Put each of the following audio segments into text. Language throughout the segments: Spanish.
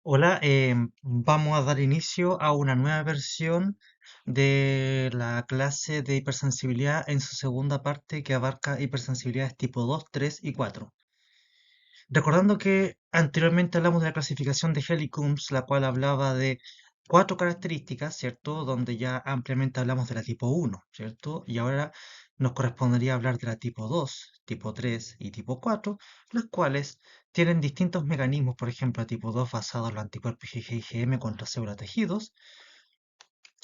Hola, vamos a dar inicio a una nueva versión de la clase de hipersensibilidad en su segunda parte que abarca hipersensibilidades tipo 2, 3 y 4. Recordando que anteriormente hablamos de la clasificación de Helicums, la cual hablaba de cuatro características, ¿cierto? Donde ya ampliamente hablamos de la tipo 1, ¿cierto? Y ahora nos correspondería hablar de la tipo 2, tipo 3 y tipo 4, las cuales tienen distintos mecanismos, por ejemplo, la tipo 2 basado en los anticuerpos IgG y IgM contra células tejidos,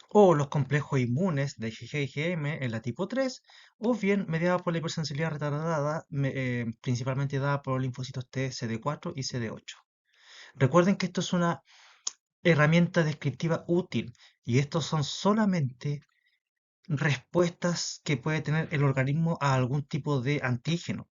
o los complejos inmunes de IgG y IgM en la tipo 3, o bien mediada por la hipersensibilidad retardada, principalmente dada por los linfocitos T, CD4 y CD8. Recuerden que esto es una herramienta descriptiva útil y estos son solamente respuestas que puede tener el organismo a algún tipo de antígeno,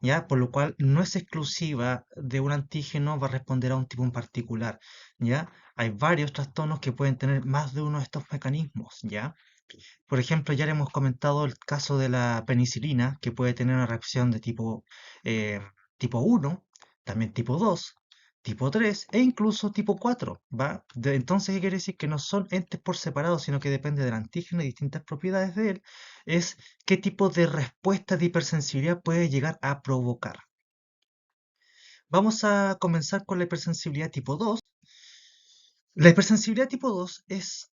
¿ya? Por lo cual no es exclusiva de un antígeno, va a responder a un tipo en particular, ¿ya? Hay varios trastornos que pueden tener más de uno de estos mecanismos, ¿ya? Por ejemplo, ya le hemos comentado el caso de la penicilina, que puede tener una reacción de eh, tipo 1, también tipo 2, tipo 3 e incluso tipo 4, ¿va? Entonces, ¿qué quiere decir? Que no son entes por separado, sino que depende del antígeno y distintas propiedades de él, es qué tipo de respuesta de hipersensibilidad puede llegar a provocar. Vamos a comenzar con la hipersensibilidad tipo 2. La hipersensibilidad tipo 2 es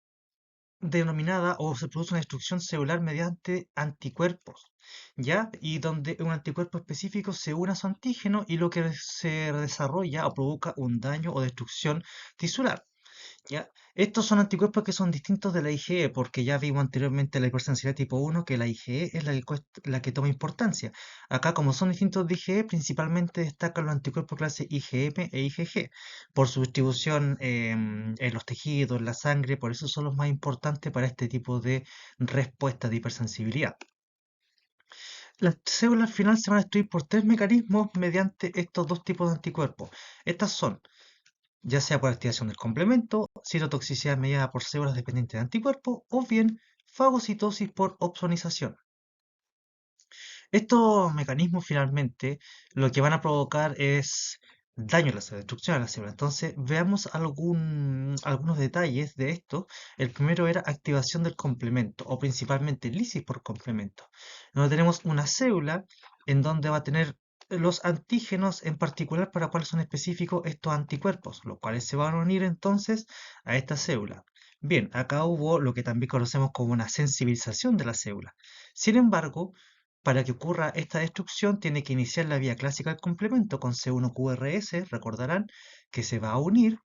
denominada o se produce una destrucción celular mediante anticuerpos, ¿ya? Y donde un anticuerpo específico se une a su antígeno y lo que se desarrolla o provoca un daño o destrucción tisular, ¿ya? Estos son anticuerpos que son distintos de la IgE, porque ya vimos anteriormente la hipersensibilidad tipo 1 que la IgE es la que toma importancia. Acá, como son distintos de IgE, principalmente destacan los anticuerpos clase IgM e IgG, por su distribución en los tejidos, en la sangre, por eso son los más importantes para este tipo de respuesta de hipersensibilidad. Las células al final se van a destruir por tres mecanismos mediante estos dos tipos de anticuerpos. Estas son ya sea por activación del complemento, citotoxicidad mediada por células dependientes de anticuerpos o bien fagocitosis por opsonización. Estos mecanismos finalmente lo que van a provocar es daño a la célula, destrucción a la célula. Entonces veamos algunos detalles de esto. El primero era activación del complemento o principalmente lisis por complemento. Donde tenemos una célula en donde va a tener los antígenos en particular para cuáles son específicos estos anticuerpos, los cuales se van a unir entonces a esta célula. Bien, acá hubo lo que también conocemos como una sensibilización de la célula. Sin embargo, para que ocurra esta destrucción, tiene que iniciar la vía clásica del complemento con C1QRS, recordarán, que se va a unir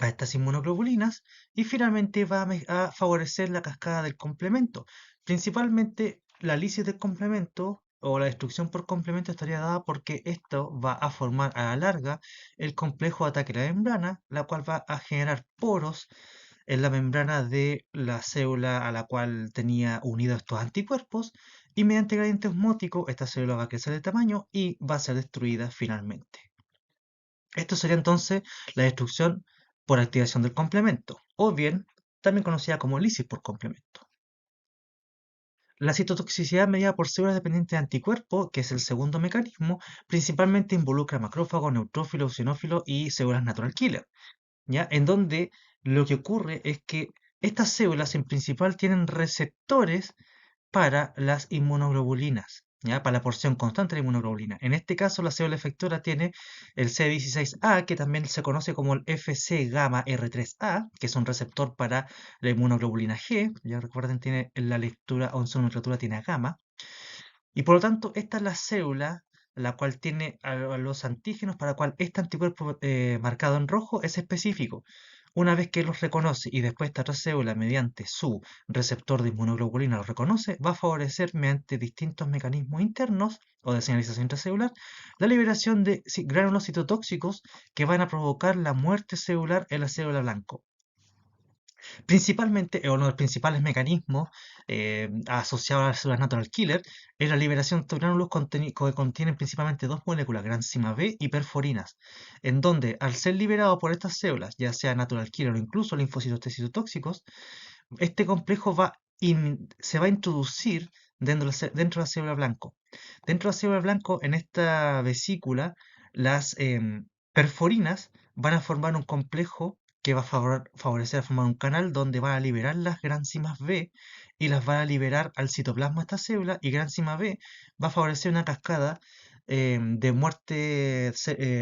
a estas inmunoglobulinas y finalmente va a favorecer la cascada del complemento. Principalmente la lisis del complemento o la destrucción por complemento estaría dada porque esto va a formar a la larga el complejo de ataque a la membrana, la cual va a generar poros en la membrana de la célula a la cual tenía unidos estos anticuerpos y mediante gradiente osmótico esta célula va a crecer de tamaño y va a ser destruida finalmente. Esto sería entonces la destrucción por activación del complemento, o bien también conocida como lisis por complemento. La citotoxicidad medida por células dependientes de anticuerpos, que es el segundo mecanismo, principalmente involucra macrófagos, neutrófilos, eosinófilos y células natural killer, ¿ya? En donde lo que ocurre es que estas células en principal tienen receptores para las inmunoglobulinas, ¿ya? Para la porción constante de la inmunoglobulina. En este caso, la célula efectora tiene el C16A, que también se conoce como el Fc gamma R3A, que es un receptor para la inmunoglobulina G. Ya recuerden, tiene en la lectura o en su nomenclatura tiene a gamma. Y por lo tanto, esta es la célula la cual tiene a los antígenos para la cual este anticuerpo marcado en rojo es específico. Una vez que los reconoce y después esta otra célula, mediante su receptor de inmunoglobulina, los reconoce, va a favorecer mediante distintos mecanismos internos o de señalización intracelular la liberación de gránulos citotóxicos que van a provocar la muerte celular en la célula blanco. Principalmente, uno de los principales mecanismos asociados a las células natural killer es la liberación de estos gránulos que contienen principalmente dos moléculas, granzima B y perforinas, en donde al ser liberado por estas células, ya sea natural killer o incluso linfocitos T citotóxicos, este complejo se va a introducir dentro de la célula blanco. Dentro de la célula blanco, en esta vesícula, las perforinas van a formar un complejo que va a favorecer a formar un canal donde van a liberar las granzimas B y las van a liberar al citoplasma de esta célula, y granzima B va a favorecer una cascada de muerte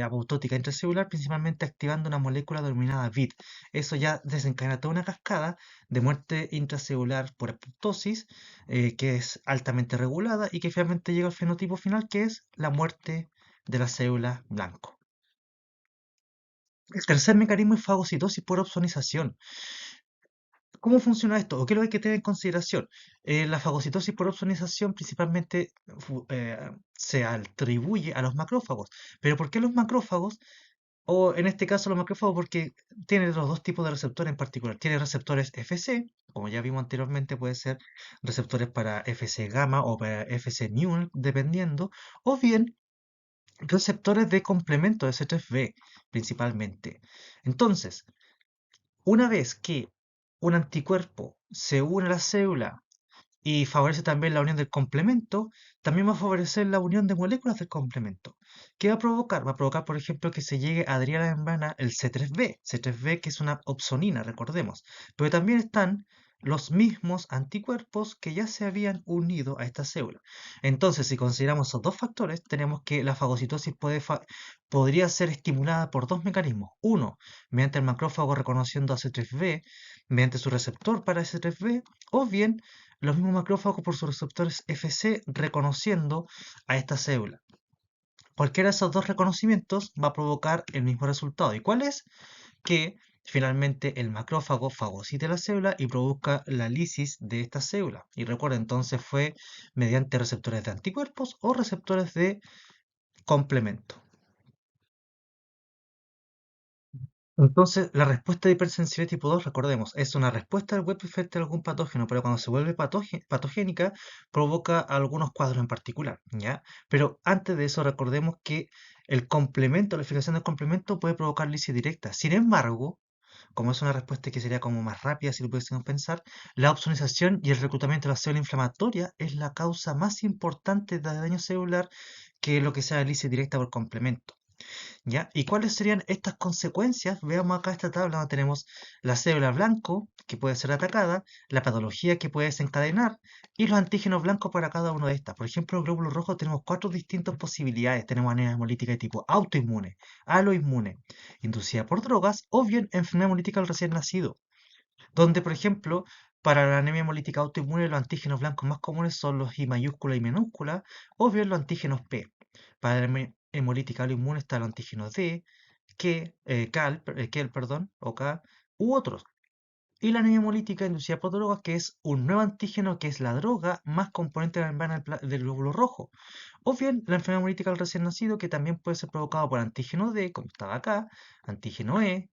apoptótica intracelular, principalmente activando una molécula denominada BIT. Eso ya desencadena toda una cascada de muerte intracelular por apoptosis, que es altamente regulada y que finalmente llega al fenotipo final, que es la muerte de la célula blanco. El tercer mecanismo es fagocitosis por opsonización. ¿Cómo funciona esto? ¿O qué es lo que hay que tener en consideración? La fagocitosis por opsonización principalmente se atribuye a los macrófagos. ¿Pero por qué los macrófagos? O en este caso los macrófagos porque tienen los dos tipos de receptores en particular. Tiene receptores Fc, como ya vimos anteriormente, puede ser receptores para Fc gamma o para Fc mu, dependiendo, o bien receptores de complemento de C3b principalmente. Entonces, una vez que un anticuerpo se une a la célula y favorece también la unión del complemento, también va a favorecer la unión de moléculas del complemento. ¿Qué va a provocar? Va a provocar, por ejemplo, que se llegue a adherir a la membrana el C3b, que es una opsonina, recordemos. Pero también están los mismos anticuerpos que ya se habían unido a esta célula. Entonces, si consideramos esos dos factores, tenemos que la fagocitosis podría ser estimulada por dos mecanismos. Uno, mediante el macrófago reconociendo a C3b, mediante su receptor para C3b, o bien los mismos macrófagos por sus receptores Fc reconociendo a esta célula. Cualquiera de esos dos reconocimientos va a provocar el mismo resultado. ¿Y cuál es? Que finalmente el macrófago fagocite la célula y produzca la lisis de esta célula. Y recuerda, entonces fue mediante receptores de anticuerpos o receptores de complemento. Entonces, la respuesta de hipersensibilidad tipo 2, recordemos, es una respuesta del cuerpo frente a algún patógeno, pero cuando se vuelve patogénica, provoca algunos cuadros en particular, ¿ya? Pero antes de eso, recordemos que el complemento, la fijación del complemento puede provocar lisis directa. Sin embargo, como es una respuesta que sería como más rápida, si lo pudiésemos pensar, la opsonización y el reclutamiento de la célula inflamatoria es la causa más importante de daño celular que lo que sea lisis directa por complemento. ¿Ya? ¿Y cuáles serían estas consecuencias? Veamos acá esta tabla donde tenemos la célula blanco que puede ser atacada, la patología que puede desencadenar y los antígenos blancos para cada una de estas. Por ejemplo, el glóbulo rojo tenemos cuatro distintas posibilidades. Tenemos anemia hemolítica de tipo autoinmune, aloinmune, inducida por drogas o bien enfermedad hemolítica del recién nacido. Donde, por ejemplo, para la anemia hemolítica autoinmune los antígenos blancos más comunes son los I mayúscula y minúscula o bien los antígenos P. Para la hemolítica autoinmune está el antígeno D, perdón, o K, u otros. Y la anemia hemolítica inducida por drogas, que es un nuevo antígeno que es la droga más componente de la membrana del glóbulo rojo. O bien la enfermedad hemolítica del recién nacido, que también puede ser provocada por antígeno D, como estaba acá, antígeno E,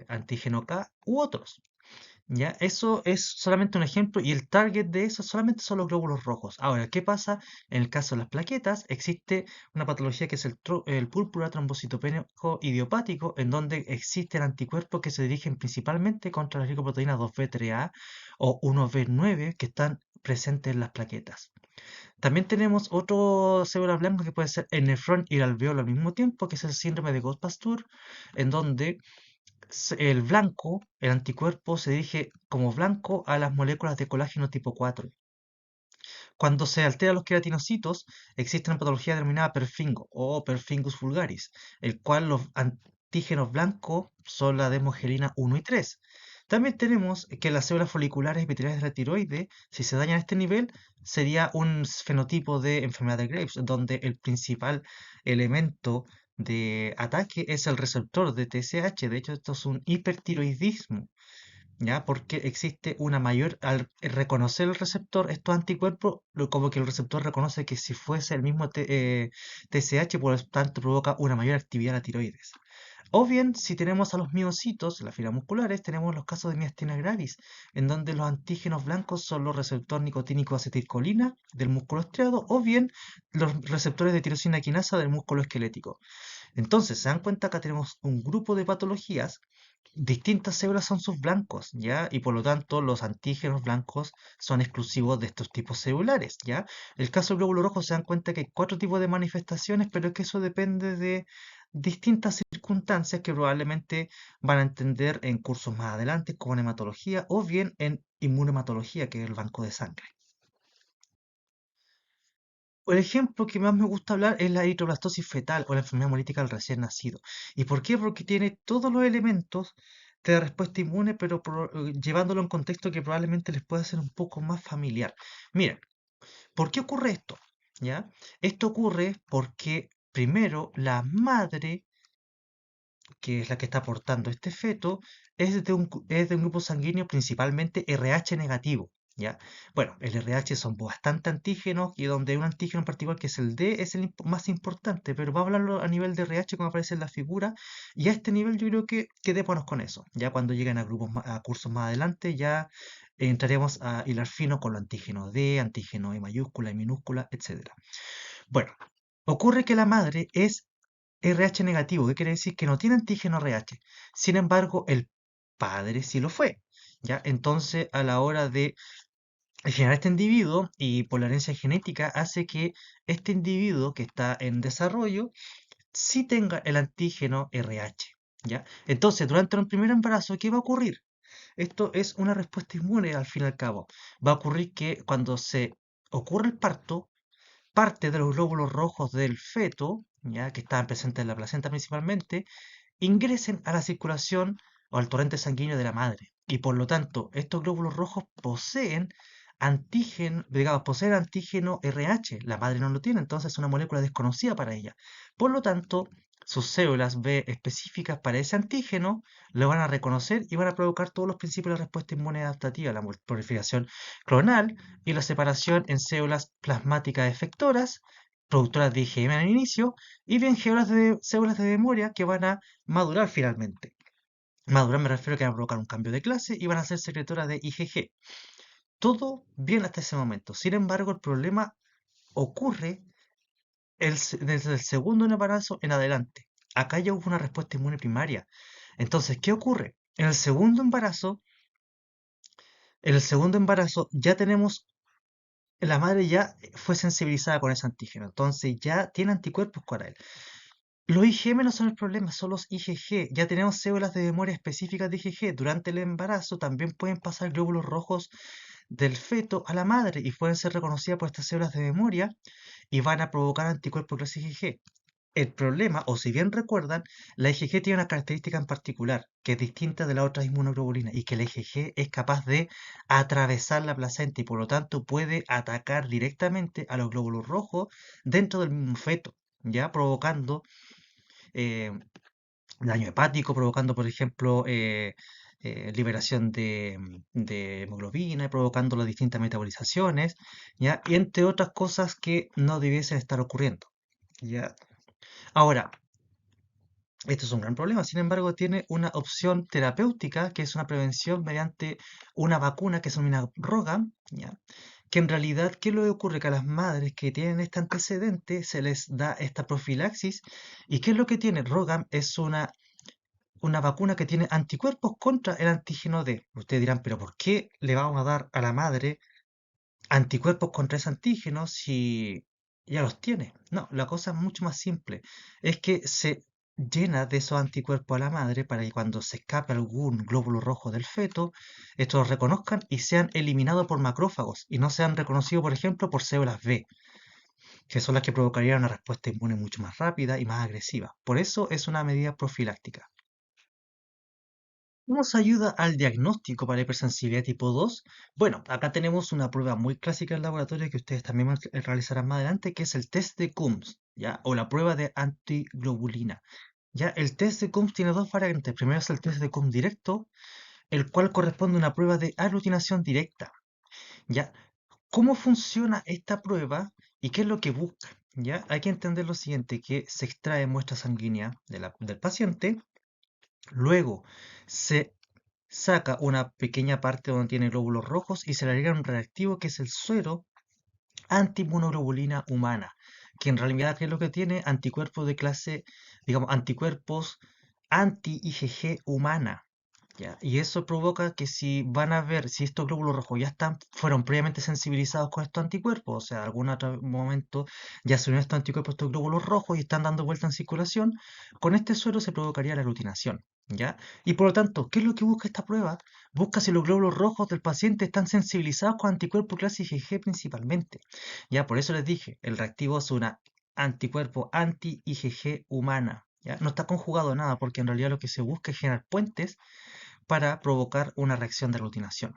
antígeno K u otros. ¿Ya? Eso es solamente un ejemplo y el target de eso solamente son los glóbulos rojos. Ahora, ¿qué pasa en el caso de las plaquetas? Existe una patología que es el púrpura trombocitopénico idiopático, en donde existen anticuerpos que se dirigen principalmente contra la glicoproteína 2B3A o 1B9 que están presentes en las plaquetas. También tenemos otro célula blanca que puede ser el nefrón y el alveolo al mismo tiempo, que es el síndrome de Gauss-Pasteur, en donde el blanco, el anticuerpo, se dirige como blanco a las moléculas de colágeno tipo 4. Cuando se alteran los queratinocitos, existe una patología denominada perfingo o perfingus vulgaris, el cual los antígenos blancos son la desmogelina 1 y 3. También tenemos que las células foliculares epiteliales de la tiroide, si se dañan a este nivel, sería un fenotipo de enfermedad de Graves, donde el principal elemento de ataque es el receptor de TSH. De hecho, esto es un hipertiroidismo, ¿ya? Porque existe una mayor, al reconocer el receptor, estos anticuerpos, como que el receptor reconoce que si fuese el mismo TSH, por lo tanto provoca una mayor actividad en la tiroides. O bien, si tenemos a los miocitos, las fibras musculares, tenemos los casos de miastenia gravis, en donde los antígenos blancos son los receptores nicotínico acetilcolina del músculo estriado, o bien los receptores de tirosina quinasa del músculo esquelético. Entonces, se dan cuenta, acá tenemos un grupo de patologías, distintas células son sus blancos, ¿ya? Y por lo tanto, los antígenos blancos son exclusivos de estos tipos celulares, ¿ya? El caso del glóbulo rojo se dan cuenta que hay cuatro tipos de manifestaciones, pero es que eso depende distintas circunstancias que probablemente van a entender en cursos más adelante, como en hematología o bien en inmunohematología, que es el banco de sangre. El ejemplo que más me gusta hablar es la eritroblastosis fetal o la enfermedad hemolítica del recién nacido. ¿Y por qué? Porque tiene todos los elementos de respuesta inmune, pero llevándolo en contexto que probablemente les pueda ser un poco más familiar. Miren, ¿por qué ocurre esto? ¿Ya? Esto ocurre porque primero la madre, que es la que está aportando este feto, es de un grupo sanguíneo principalmente RH negativo, ¿ya? Bueno, el RH son bastante antígenos y donde hay un antígeno en particular que es el D es el más importante, pero vamos a hablarlo a nivel de RH como aparece en la figura y a este nivel yo creo que quedémonos con eso. Ya cuando lleguen a a cursos más adelante ya entraremos a hilar fino con los antígenos D, antígeno E mayúscula, E minúscula, etcétera. Bueno, ocurre que la madre es RH negativo, que quiere decir que no tiene antígeno RH. Sin embargo, el padre sí lo fue. ¿Ya? Entonces, a la hora de generar este individuo y por la herencia genética, hace que este individuo que está en desarrollo sí tenga el antígeno RH. ¿Ya? Entonces, durante un primer embarazo, ¿qué va a ocurrir? Esto es una respuesta inmune al fin y al cabo. Va a ocurrir que cuando se ocurre el parto, parte de los glóbulos rojos del feto, ya que estaban presentes en la placenta principalmente, ingresen a la circulación o al torrente sanguíneo de la madre. Y por lo tanto, estos glóbulos rojos poseen antígeno, digamos, poseen antígeno RH. La madre no lo tiene, entonces es una molécula desconocida para ella. Por lo tanto, sus células B específicas para ese antígeno lo van a reconocer y van a provocar todos los principios de la respuesta inmune adaptativa, la proliferación clonal y la separación en células plasmáticas efectoras, productoras de IgM al inicio, y bien células de memoria que van a madurar finalmente. Madurar me refiero a que van a provocar un cambio de clase y van a ser secretoras de IgG. Todo bien hasta ese momento. Sin embargo, el problema ocurre desde el segundo embarazo en adelante. Acá ya hubo una respuesta inmune primaria. Entonces, ¿qué ocurre? En el segundo embarazo ya tenemos, la madre ya fue sensibilizada con ese antígeno, entonces ya tiene anticuerpos para él. Los IgM no son el problema, son los IgG. Ya tenemos células de memoria específicas de IgG. Durante el embarazo también pueden pasar glóbulos rojos del feto a la madre y pueden ser reconocidas por estas células de memoria y van a provocar anticuerpos clase IgG. El problema, o si bien recuerdan, la IgG tiene una característica en particular que es distinta de la otra inmunoglobulina y que la IgG es capaz de atravesar la placenta y por lo tanto puede atacar directamente a los glóbulos rojos dentro del mismo feto, ya provocando eh, daño hepático, provocando, por ejemplo, liberación de hemoglobina, provocando las distintas metabolizaciones, ¿ya? Y entre otras cosas que no debiesen estar ocurriendo, ¿ya? Ahora, esto es un gran problema, sin embargo, tiene una opción terapéutica, que es una prevención mediante una vacuna que se denomina ROGAM, ¿ya? Que en realidad, ¿qué es lo que ocurre? Que a las madres que tienen este antecedente se les da esta profilaxis. ¿Y qué es lo que tiene? ROGAM es una vacuna que tiene anticuerpos contra el antígeno D. Ustedes dirán, pero ¿por qué le vamos a dar a la madre anticuerpos contra ese antígeno si ya los tiene? No, la cosa es mucho más simple. Es que se llena de esos anticuerpos a la madre para que cuando se escape algún glóbulo rojo del feto, estos los reconozcan y sean eliminados por macrófagos y no sean reconocidos, por ejemplo, por células B, que son las que provocarían una respuesta inmune mucho más rápida y más agresiva. Por eso es una medida profiláctica. ¿Cómo se ayuda al diagnóstico para hipersensibilidad tipo 2? Bueno, acá tenemos una prueba muy clásica en laboratorio que ustedes también realizarán más adelante, que es el test de Coombs, ¿ya? O la prueba de antiglobulina. ¿Ya? El test de Coombs tiene dos variantes. Primero es el test de Coombs directo, el cual corresponde a una prueba de aglutinación directa. ¿Ya? ¿Cómo funciona esta prueba y qué es lo que busca? ¿Ya? Hay que entender lo siguiente, que se extrae muestra sanguínea del paciente, luego se saca una pequeña parte donde tiene glóbulos rojos y se le agrega un reactivo que es el suero antiinmunoglobulina humana, que en realidad ¿qué es lo que tiene? Anticuerpos de clase, digamos, anticuerpos anti-IgG humana. ¿ya? Y eso provoca que si van a ver si estos glóbulos rojos ya fueron previamente sensibilizados con estos anticuerpos, o sea, algún otro momento ya se unieron estos anticuerpos a estos glóbulos rojos y están dando vuelta en circulación, con este suero se provocaría la aglutinación, ¿ya? Y por lo tanto, ¿qué es lo que busca esta prueba? Busca si los glóbulos rojos del paciente están sensibilizados con anticuerpos clase IgG principalmente, ¿ya? Por eso les dije, el reactivo es una anticuerpo anti-IgG humana, ¿ya? No está conjugado a nada porque en realidad lo que se busca es generar puentes para provocar una reacción de aglutinación.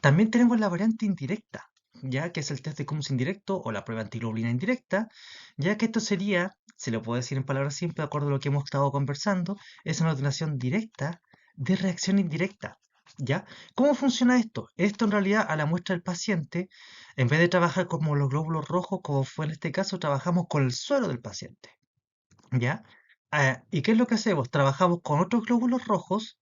También tenemos la variante indirecta, ya que es el test de Coombs indirecto o la prueba antiglobulina indirecta, ya que esto sería, se lo puedo decir en palabras simples, de acuerdo a lo que hemos estado conversando, es una aglutinación directa de reacción indirecta. ¿Ya? ¿Cómo funciona esto? Esto en realidad a la muestra del paciente, en vez de trabajar como los glóbulos rojos, como fue en este caso, trabajamos con el suero del paciente. ¿Ya? ¿Y qué es lo que hacemos? Trabajamos con otros glóbulos rojos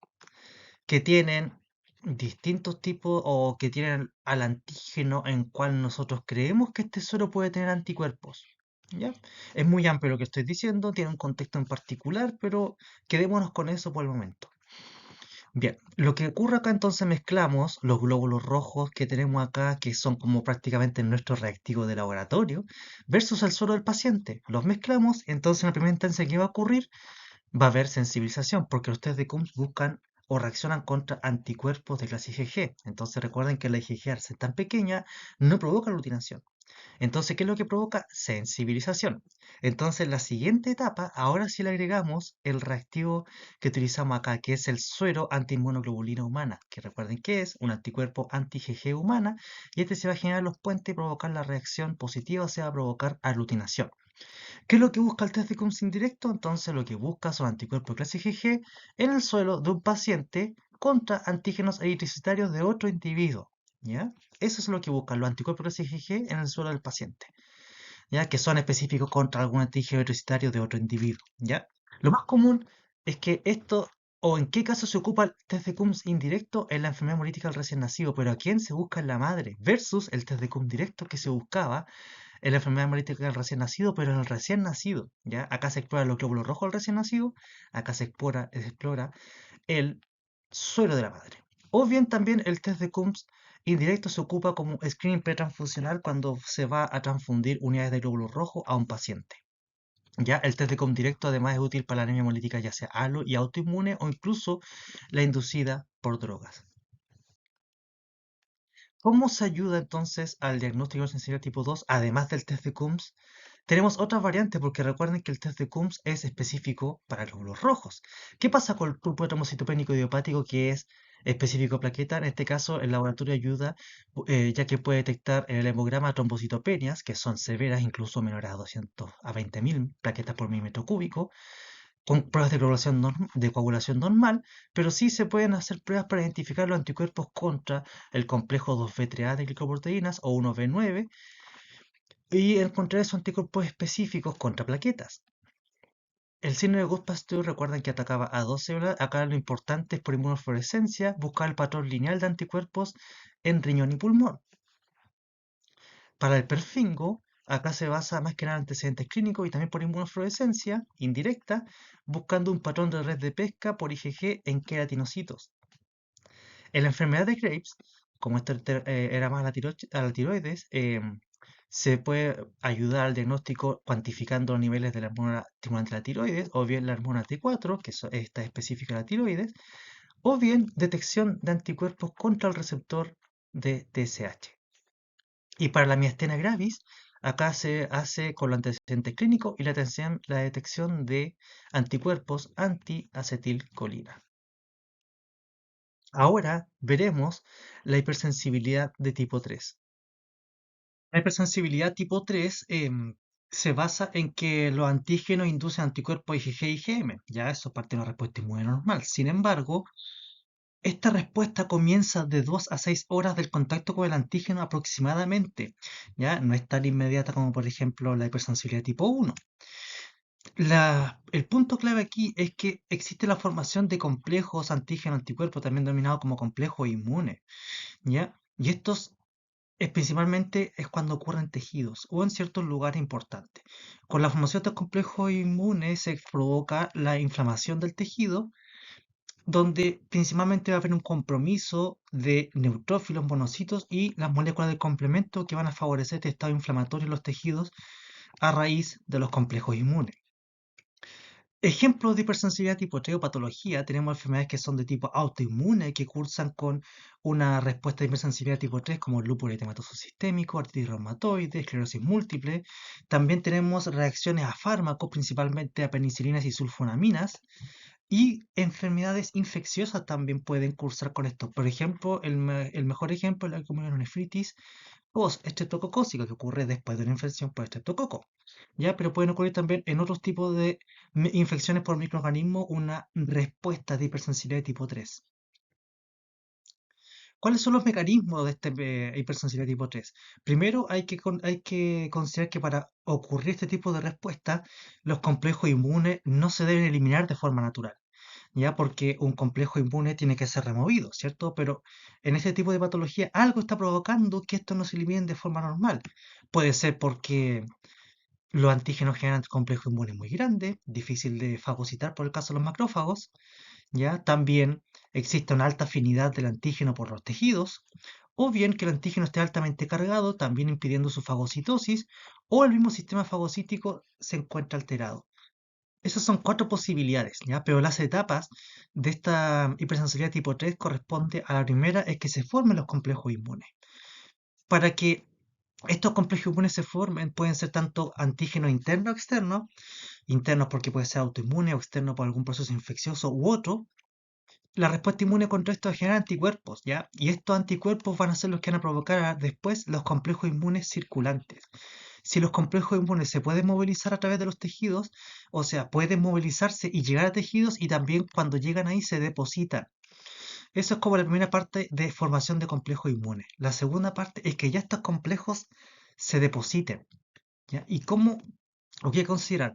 que tienen distintos tipos o que tienen al antígeno en cual nosotros creemos que este suero puede tener anticuerpos. ¿Ya? Es muy amplio lo que estoy diciendo, tiene un contexto en particular, pero quedémonos con eso por el momento. Bien, lo que ocurre acá entonces mezclamos los glóbulos rojos que tenemos acá, que son como prácticamente nuestro reactivo de laboratorio, versus el suero del paciente. Los mezclamos, entonces en la primera instancia, ¿qué va a ocurrir? Va a haber sensibilización, porque los test de Coombs buscan o reaccionan contra anticuerpos de clase IgG. Entonces recuerden que la IgG, al ser tan pequeña, no provoca aglutinación. Entonces, ¿qué es lo que provoca? Sensibilización. Entonces, la siguiente etapa, ahora sí le agregamos el reactivo que utilizamos acá, que es el suero antiinmunoglobulina humana, que recuerden que es un anticuerpo anti-IgG humana, y este se va a generar los puentes y provocar la reacción positiva, o sea, va a provocar aglutinación. ¿Qué es lo que busca el test de Coombs indirecto? Entonces lo que busca son anticuerpos de clase IgG en el suelo de un paciente contra antígenos eritrocitarios de otro individuo. ¿Ya? Eso es lo que buscan los anticuerpos de clase IgG en el suelo del paciente, ¿ya? Que son específicos contra algún antígeno eritrocitario de otro individuo. ¿Ya? Lo más común es que esto, o en qué caso se ocupa el test de Coombs indirecto en la enfermedad hemolítica del recién nacido, pero a quién se busca en la madre, versus el test de Coombs directo que se buscaba es la enfermedad hemolítica del recién nacido, pero en el recién nacido, ¿ya? Acá se explora los glóbulos rojos del recién nacido, acá se explora el suero de la madre. O bien también el test de Coombs indirecto se ocupa como screening pretransfusional cuando se va a transfundir unidades de glóbulos rojos a un paciente. Ya el test de Coombs directo además es útil para la anemia hemolítica ya sea alo y autoinmune o incluso la inducida por drogas. ¿Cómo se ayuda entonces al diagnóstico de sensibilidad tipo 2, además del test de Coombs? Tenemos otras variantes porque recuerden que el test de Coombs es específico para glóbulos rojos. ¿Qué pasa con el grupo de trombocitopénico idiopático que es específico a plaqueta? En este caso, el laboratorio ayuda ya que puede detectar en el hemograma trombocitopenias, que son severas, incluso menores a 200 a 20.000 plaquetas por milímetro cúbico, con pruebas de coagulación normal, pero sí se pueden hacer pruebas para identificar los anticuerpos contra el complejo 2B3A de glicoproteínas o 1B9 y encontrar esos anticuerpos específicos contra plaquetas. El síndrome de Gutt-Pasteur recuerdan que atacaba a dos células. Acá lo importante es por inmunofluorescencia buscar el patrón lineal de anticuerpos en riñón y pulmón. Para el perfingo, acá se basa más que nada en antecedentes clínicos y también por inmunofluorescencia indirecta, buscando un patrón de red de pesca por IgG en queratinocitos. En la enfermedad de Graves, como esto era más a la tiroides, se puede ayudar al diagnóstico cuantificando los niveles de la hormona estimulante de la tiroides, o bien la hormona T4, que esta es específica de la tiroides, o bien detección de anticuerpos contra el receptor de TSH. Y para la miastenia gravis, acá se hace con los antecedentes clínicos y la detección de anticuerpos anti-acetilcolina. Ahora veremos la hipersensibilidad de tipo 3. La hipersensibilidad tipo 3 se basa en que los antígenos inducen anticuerpos IgG y IgM. Ya eso parte de una respuesta inmune normal. Sin embargo, esta respuesta comienza de 2 a 6 horas del contacto con el antígeno aproximadamente. Ya no es tan inmediata como por ejemplo la hipersensibilidad tipo 1. El punto clave aquí es que existe la formación de complejos antígeno-anticuerpo, también denominado como complejo inmune. ¿Ya? Y estos principalmente es cuando ocurren tejidos o en ciertos lugares importantes. Con la formación de complejos inmunes se provoca la inflamación del tejido donde principalmente va a haber un compromiso de neutrófilos, monocitos y las moléculas de complemento que van a favorecer este estado inflamatorio en los tejidos a raíz de los complejos inmunes. Ejemplos de hipersensibilidad tipo 3 o patología, tenemos enfermedades que son de tipo autoinmune, que cursan con una respuesta de hipersensibilidad tipo 3, como el lúpulo eritematoso sistémico, artritis reumatoide, esclerosis múltiple. También tenemos reacciones a fármacos, principalmente a penicilinas y sulfonaminas, y enfermedades infecciosas también pueden cursar con esto. Por ejemplo, el mejor ejemplo es la glomerulonefritis post-estreptococócica, que ocurre después de una infección por estreptococo. ¿Ya? Pero pueden ocurrir también en otros tipos de infecciones por microorganismos una respuesta de hipersensibilidad de tipo 3. ¿Cuáles son los mecanismos de esta hipersensibilidad tipo 3? Primero, hay que considerar que para ocurrir este tipo de respuesta, los complejos inmunes no se deben eliminar de forma natural. ¿Ya? Porque un complejo inmune tiene que ser removido, ¿cierto? Pero en este tipo de patología algo está provocando que estos no se eliminen de forma normal. Puede ser porque los antígenos generan complejos inmunes muy grandes, difícil de fagocitar por el caso de los macrófagos, ¿ya? También existe una alta afinidad del antígeno por los tejidos, o bien que el antígeno esté altamente cargado, también impidiendo su fagocitosis, o el mismo sistema fagocítico se encuentra alterado. Esas son cuatro posibilidades, ¿ya? Pero las etapas de esta hipersensibilidad tipo 3 corresponde a la primera, es que se formen los complejos inmunes. Para que estos complejos inmunes se formen, pueden ser tanto antígenos internos o externos, internos porque puede ser autoinmune o externo por algún proceso infeccioso u otro. La respuesta inmune contra esto es generar anticuerpos, ¿ya? Y estos anticuerpos van a ser los que van a provocar después los complejos inmunes circulantes. Si los complejos inmunes se pueden movilizar a través de los tejidos, o sea, pueden movilizarse y llegar a tejidos y también cuando llegan ahí se depositan. Eso es como la primera parte de formación de complejos inmunes. La segunda parte es que ya estos complejos se depositen, ¿ya? ¿Y cómo o qué considerar?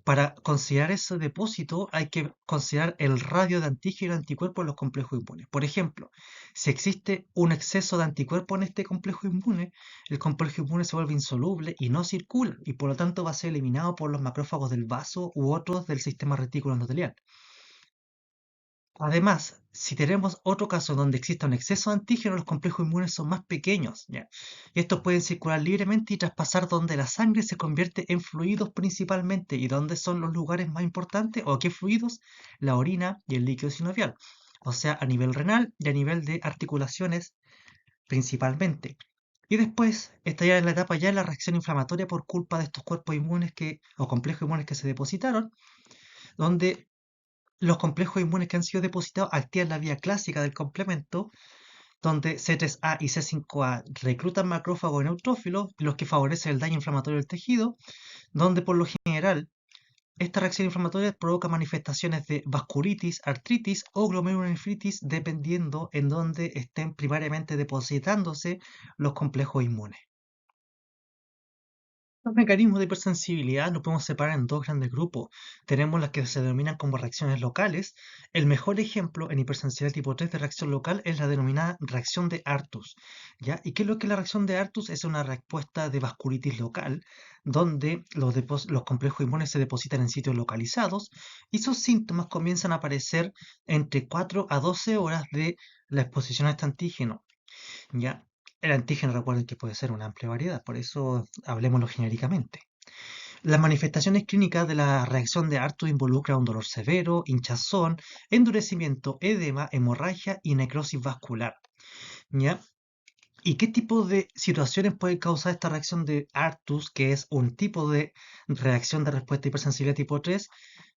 Para considerar ese depósito hay que considerar el radio de antígeno y anticuerpo en los complejos inmunes. Por ejemplo, si existe un exceso de anticuerpo en este complejo inmune, el complejo inmune se vuelve insoluble y no circula y por lo tanto va a ser eliminado por los macrófagos del vaso u otros del sistema retículo endotelial. Además, si tenemos otro caso donde exista un exceso de antígeno, los complejos inmunes son más pequeños, ¿ya? Y estos pueden circular libremente y traspasar donde la sangre se convierte en fluidos principalmente. ¿Y dónde son los lugares más importantes? ¿O qué fluidos? La orina y el líquido sinovial. O sea, a nivel renal y a nivel de articulaciones principalmente. Y después estaría en la etapa ya de la reacción inflamatoria por culpa de estos cuerpos inmunes o complejos inmunes que se depositaron, donde los complejos inmunes que han sido depositados activan la vía clásica del complemento, donde C3A y C5A reclutan macrófagos y neutrófilos, los que favorecen el daño inflamatorio del tejido, donde por lo general esta reacción inflamatoria provoca manifestaciones de vasculitis, artritis o glomerulonefritis, dependiendo en dónde estén primariamente depositándose los complejos inmunes. Los mecanismos de hipersensibilidad los podemos separar en dos grandes grupos. Tenemos las que se denominan como reacciones locales. El mejor ejemplo en hipersensibilidad tipo 3 de reacción local es la denominada reacción de Artus, ¿ya? ¿Y qué es lo que es la reacción de Artus? Es una respuesta de vasculitis local, donde los complejos inmunes se depositan en sitios localizados y sus síntomas comienzan a aparecer entre 4 a 12 horas de la exposición a este antígeno. ¿Ya? El antígeno, recuerden que puede ser una amplia variedad, por eso hablemoslo genéricamente. Las manifestaciones clínicas de la reacción de Arthur involucran un dolor severo, hinchazón, endurecimiento, edema, hemorragia y necrosis vascular. ¿Ya? ¿Y qué tipo de situaciones puede causar esta reacción de Artus, que es un tipo de reacción de respuesta hipersensible tipo 3?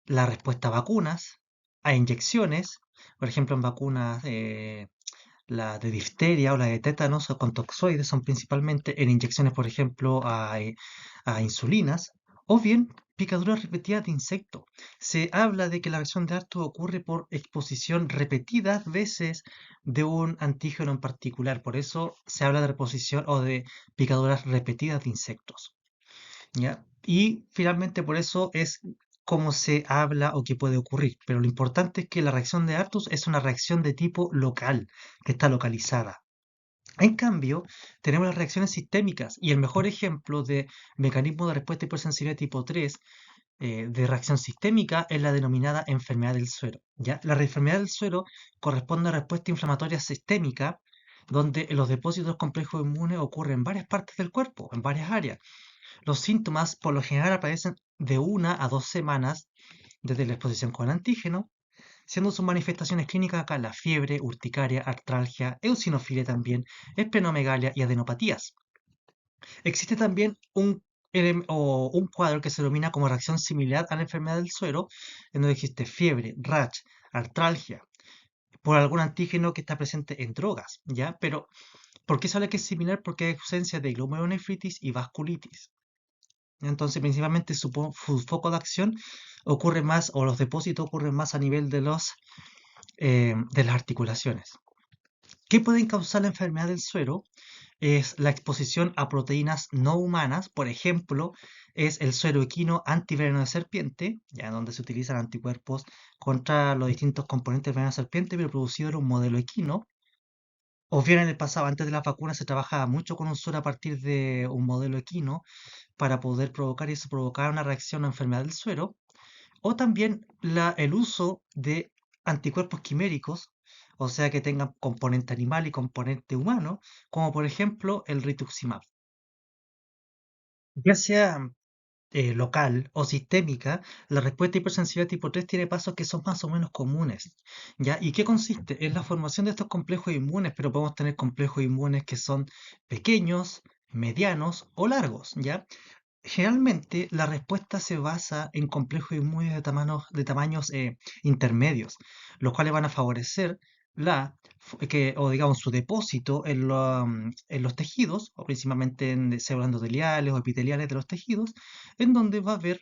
La respuesta a vacunas, a inyecciones, por ejemplo en vacunas la de difteria o la de tétanos o con toxoides son principalmente en inyecciones, por ejemplo, a insulinas, o bien picaduras repetidas de insectos. Se habla de que la reacción de Arthur ocurre por exposición repetidas veces de un antígeno en particular. Por eso se habla de reposición o de picaduras repetidas de insectos. ¿Ya? Y finalmente por eso es cómo se habla o qué puede ocurrir. Pero lo importante es que la reacción de Artus es una reacción de tipo local, que está localizada. En cambio, tenemos las reacciones sistémicas y el mejor ejemplo de mecanismo de respuesta hipersensibilidad tipo 3 de reacción sistémica es la denominada enfermedad del suero. ¿Ya? La enfermedad del suero corresponde a respuesta inflamatoria sistémica, donde los depósitos complejos inmunes ocurren en varias partes del cuerpo, en varias áreas. Los síntomas por lo general aparecen de 1 a 2 semanas desde la exposición con antígeno, siendo sus manifestaciones clínicas acá la fiebre, urticaria, artralgia, eosinofilia también, esplenomegalia y adenopatías. Existe también un cuadro que se denomina como reacción similar a la enfermedad del suero, en donde existe fiebre, rash, artralgia, por algún antígeno que está presente en drogas, ¿ya? Pero, ¿por qué se habla que es similar? Porque hay ausencia de glomerulonefritis y vasculitis. Entonces, principalmente su foco de acción ocurre más, o los depósitos ocurren más a nivel de las articulaciones. ¿Qué pueden causar la enfermedad del suero? Es la exposición a proteínas no humanas, por ejemplo, es el suero equino antiveneno de serpiente, ya donde se utilizan anticuerpos contra los distintos componentes del veneno de serpiente, pero producido en un modelo equino. O bien en el pasado, antes de las vacunas, se trabajaba mucho con un suero a partir de un modelo equino para poder provocar y eso provocar una reacción a enfermedad del suero. O también el uso de anticuerpos quiméricos, o sea que tengan componente animal y componente humano, como por ejemplo el rituximab. Ya sea local o sistémica, la respuesta hipersensible tipo 3 tiene pasos que son más o menos comunes. ¿Ya? ¿Y qué consiste? En la formación de estos complejos inmunes, pero podemos tener complejos inmunes que son pequeños, medianos o largos, ¿ya? Generalmente la respuesta se basa en complejos inmunes de tamaños intermedios, los cuales van a favorecer o digamos su depósito en los tejidos, o principalmente en células endoteliales o epiteliales de los tejidos, en donde va a haber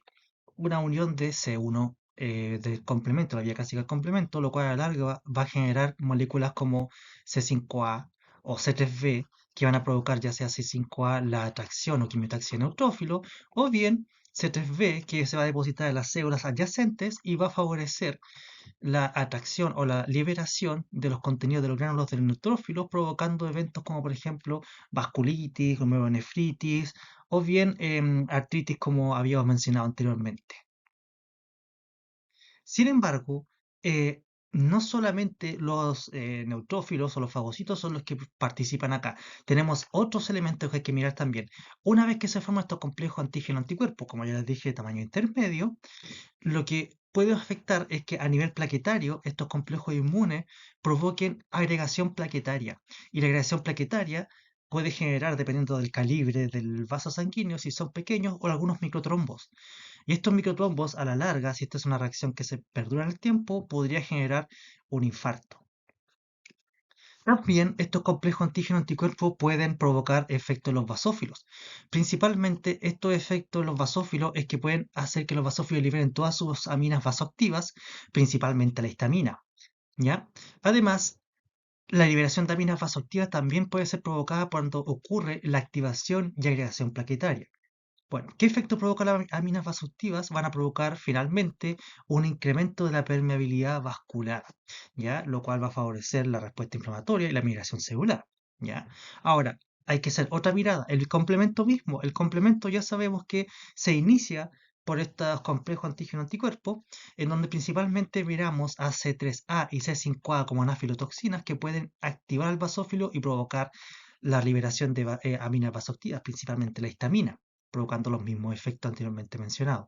una unión de C1 del complemento, la vía clásica del complemento, lo cual a la larga va a generar moléculas como C5A o C3b que van a provocar ya sea C5A la atracción o quimiotaxia neutrófilo, o bien C3b que se va a depositar en las células adyacentes y va a favorecer la atracción o la liberación de los contenidos de los gránulos del neutrófilo, provocando eventos como por ejemplo vasculitis, glomerulonefritis o bien artritis como habíamos mencionado anteriormente. Sin embargo, eh, no solamente los neutrófilos o los fagocitos son los que participan acá. Tenemos otros elementos que hay que mirar también. Una vez que se forman estos complejos antígeno-anticuerpos, como ya les dije, de tamaño intermedio, lo que puede afectar es que a nivel plaquetario estos complejos inmunes provoquen agregación plaquetaria. Y la agregación plaquetaria puede generar, dependiendo del calibre del vaso sanguíneo, si son pequeños o algunos microtrombos. Y estos microtrombos, a la larga, si esta es una reacción que se perdura en el tiempo, podría generar un infarto. También estos complejos antígeno-anticuerpos pueden provocar efectos en los basófilos. Principalmente estos efectos en los basófilos es que pueden hacer que los basófilos liberen todas sus aminas vasoactivas, principalmente la histamina, ¿ya? Además, la liberación de aminas vasoactivas también puede ser provocada cuando ocurre la activación y agregación plaquetaria. Bueno, ¿qué efecto provocan las aminas vasoactivas? Van a provocar finalmente un incremento de la permeabilidad vascular, ¿ya? Lo cual va a favorecer la respuesta inflamatoria y la migración celular, ¿ya? Ahora, hay que hacer otra mirada. El complemento mismo, el complemento ya sabemos que se inicia por estos complejos antígeno-anticuerpos, en donde principalmente miramos a C3A y C5A como anafilotoxinas que pueden activar al basófilo y provocar la liberación de aminas vasoactivas, principalmente la histamina, provocando los mismos efectos anteriormente mencionados.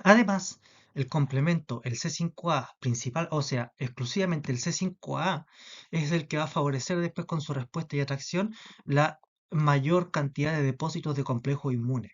Además, el complemento, el C5A principal, o sea, exclusivamente el C5A, es el que va a favorecer después con su respuesta y atracción la mayor cantidad de depósitos de complejo inmune.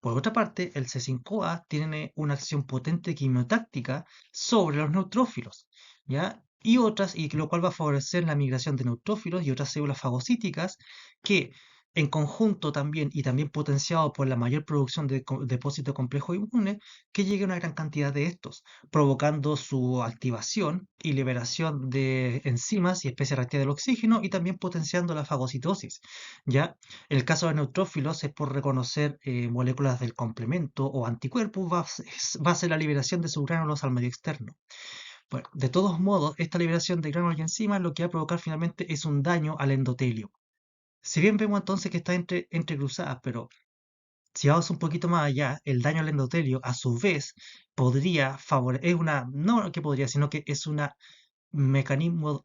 Por otra parte, el C5A tiene una acción potente quimiotáctica sobre los neutrófilos, ¿ya? Y lo cual va a favorecer la migración de neutrófilos y otras células fagocíticas que, en conjunto también, y también potenciado por la mayor producción de depósito complejo inmune, que llegue a una gran cantidad de estos, provocando su activación y liberación de enzimas y especies reactivas del oxígeno y también potenciando la fagocitosis, ¿ya? En el caso de neutrófilos es por reconocer moléculas del complemento o anticuerpos, va a ser la liberación de sus gránulos al medio externo. Bueno, de todos modos, esta liberación de gránulos y enzimas lo que va a provocar finalmente es un daño al endotelio. Si bien vemos entonces que está entrecruzadas, pero Si vamos un poquito más allá, el daño al endotelio, a su vez, podría favorecer, es una, no que podría, sino que es un mecanismo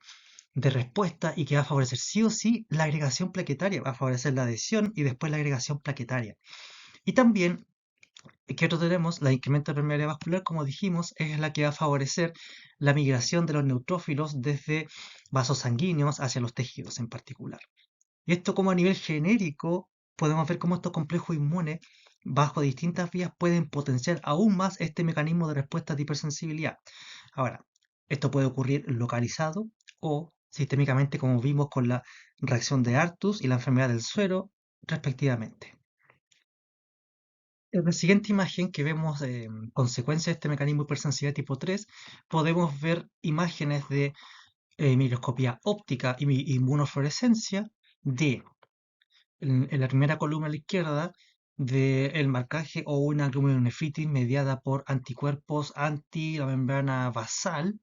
de respuesta y que va a favorecer sí o sí la agregación plaquetaria, va a favorecer la adhesión y después la agregación plaquetaria. Y también, ¿qué otro tenemos? La incremento de permeabilidad vascular, como dijimos, es la que va a favorecer la migración de los neutrófilos desde vasos sanguíneos hacia los tejidos en particular. Y esto como a nivel genérico, podemos ver cómo estos complejos inmunes, bajo distintas vías, pueden potenciar aún más este mecanismo de respuesta de hipersensibilidad. Ahora, esto puede ocurrir localizado o sistémicamente, como vimos con la reacción de Artus y la enfermedad del suero, respectivamente. En la siguiente imagen que vemos consecuencias de este mecanismo de hipersensibilidad tipo 3, podemos ver imágenes de microscopía óptica y inmunofluorescencia de en la primera columna a la izquierda del marcaje o una glomerulonefritis mediada por anticuerpos anti la membrana basal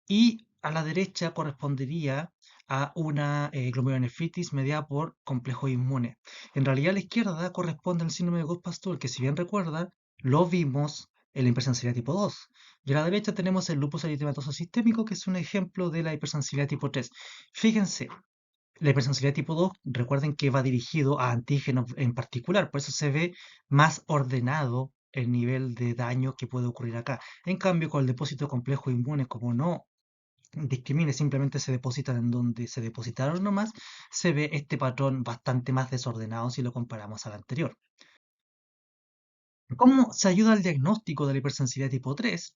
y a la derecha correspondería a una glomerulonefritis mediada por complejos inmunes. En realidad a la izquierda corresponde al síndrome de Gauss-Pasteur, que si bien recuerdan, lo vimos en la hipersensibilidad tipo 2. Y a la derecha tenemos el lupus eritematoso sistémico, que es un ejemplo de la hipersensibilidad tipo 3. Fíjense, la hipersensibilidad tipo 2, recuerden que va dirigido a antígenos en particular, por eso se ve más ordenado el nivel de daño que puede ocurrir acá. En cambio, con el depósito de complejos inmunes, como no discrimine, simplemente se depositan en donde se depositaron nomás, se ve este patrón bastante más desordenado si lo comparamos al anterior. ¿Cómo se ayuda al diagnóstico de la hipersensibilidad tipo 3?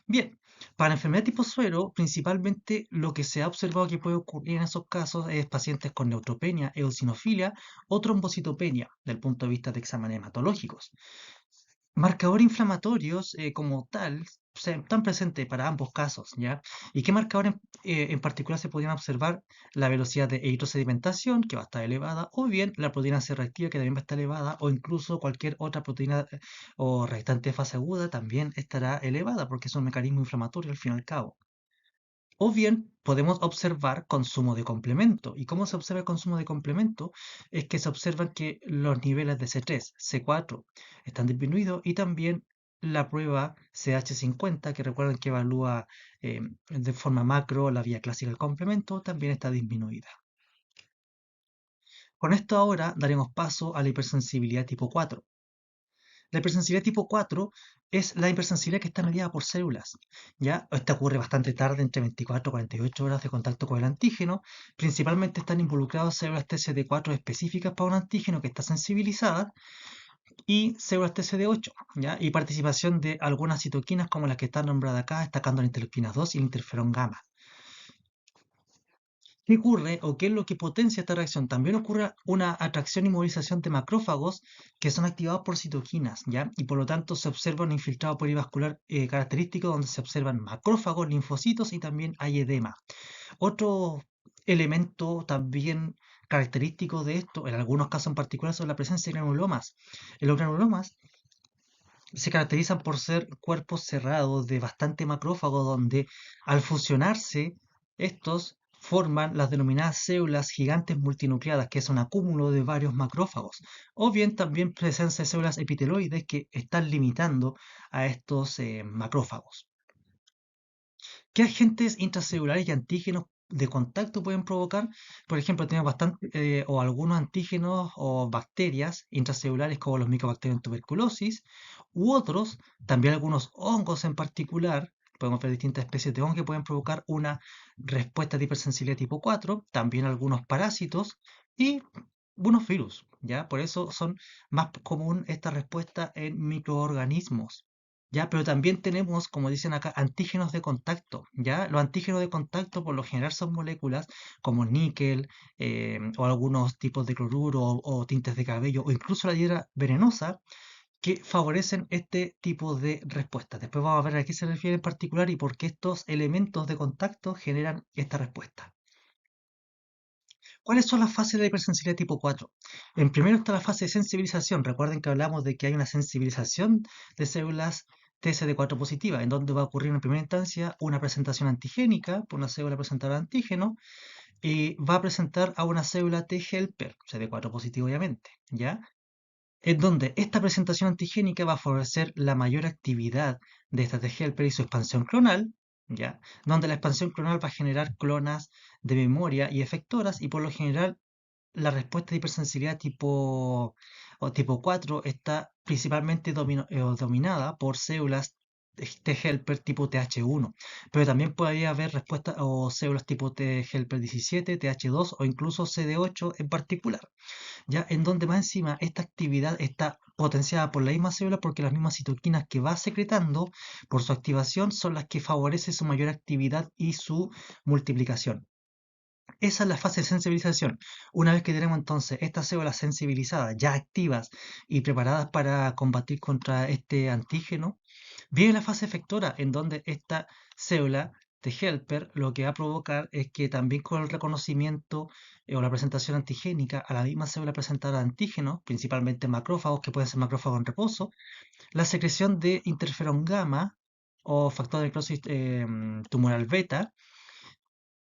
Bien, para enfermedad tipo suero, principalmente lo que se ha observado que puede ocurrir en esos casos es pacientes con neutropenia, eosinofilia o trombocitopenia, desde el punto de vista de exámenes hematológicos. Marcadores inflamatorios como tal están presentes para ambos casos, ¿ya? ¿Y qué marcadores en particular se podrían observar? La velocidad de eritrosedimentación, que va a estar elevada, o bien la proteína C reactiva, que también va a estar elevada, o incluso cualquier otra proteína o reactante de fase aguda también estará elevada, porque es un mecanismo inflamatorio al fin y al cabo. O bien podemos observar consumo de complemento. ¿Y cómo se observa el consumo de complemento? Es que se observan que los niveles de C3, C4 están disminuidos y también la prueba CH50, que recuerden que evalúa de forma macro la vía clásica del complemento, también está disminuida. Con esto ahora daremos paso a la hipersensibilidad tipo 4. La hipersensibilidad tipo 4 es la hipersensibilidad que está mediada por células, ¿ya? Esta ocurre bastante tarde, entre 24 y 48 horas de contacto con el antígeno. Principalmente están involucradas células TCD4 específicas para un antígeno que está sensibilizada y células TCD8, ¿ya? Y participación de algunas citoquinas como las que están nombradas acá, destacando la interleuquina 2 y el interferón gamma. ¿Qué ocurre o qué es lo que potencia esta reacción? También ocurre una atracción y movilización de macrófagos que son activados por citoquinas, ¿ya? Y por lo tanto se observa un infiltrado perivascular característico donde se observan macrófagos, linfocitos y también hay edema. Otro elemento también característico de esto, en algunos casos en particular, son la presencia de granulomas. En los granulomas se caracterizan por ser cuerpos cerrados de bastante macrófago, donde al fusionarse estos forman las denominadas células gigantes multinucleadas, que es un acúmulo de varios macrófagos, o bien también presencia de células epiteloides que están limitando a estos macrófagos. ¿Qué agentes intracelulares y antígenos de contacto pueden provocar? Por ejemplo, tenemos bastante, o algunos antígenos o bacterias intracelulares como los micobacterios en tuberculosis, u otros, también algunos hongos en particular. Podemos ver distintas especies de hongos que pueden provocar una respuesta de hipersensibilidad tipo 4, también algunos parásitos y unos virus, ¿ya? Por eso son más común esta respuesta en microorganismos. ¿Ya? Pero también tenemos, como dicen acá, antígenos de contacto, ¿ya? Los antígenos de contacto por lo general son moléculas como níquel o algunos tipos de cloruro o tintes de cabello o incluso la hiedra venenosa que favorecen este tipo de respuesta. Después vamos a ver a qué se refiere en particular y por qué estos elementos de contacto generan esta respuesta. ¿Cuáles son las fases de la hipersensibilidad tipo 4? En primero está la fase de sensibilización. Recuerden que hablamos de que hay una sensibilización de células TSD4 positivas, en donde va a ocurrir en primera instancia una presentación antigénica por una célula presentadora de antígeno y va a presentar a una célula T helper, CD4 positivo obviamente, ¿ya? en donde esta presentación antigénica va a favorecer la mayor actividad de esta T helper y su expansión clonal, ¿ya? Donde la expansión clonal va a generar clonas de memoria y efectoras y por lo general la respuesta de hipersensibilidad tipo 4 está principalmente dominada por células T helper tipo TH1, pero también podría haber respuestas o células tipo T helper 17, TH2 o incluso CD8 en particular, ya en donde más encima esta actividad está potenciada por la misma célula porque las mismas citoquinas que va secretando por su activación son las que favorecen su mayor actividad y su multiplicación. Esa es la fase de sensibilización. Una vez que tenemos entonces estas células sensibilizadas, ya activas y preparadas para combatir contra este antígeno, viene la fase efectora, en donde esta célula de helper lo que va a provocar es que también con el reconocimiento o la presentación antigénica a la misma célula presentada de antígenos, principalmente macrófagos, que pueden ser macrófagos en reposo, la secreción de interferón gamma o factor de necrosis tumoral beta,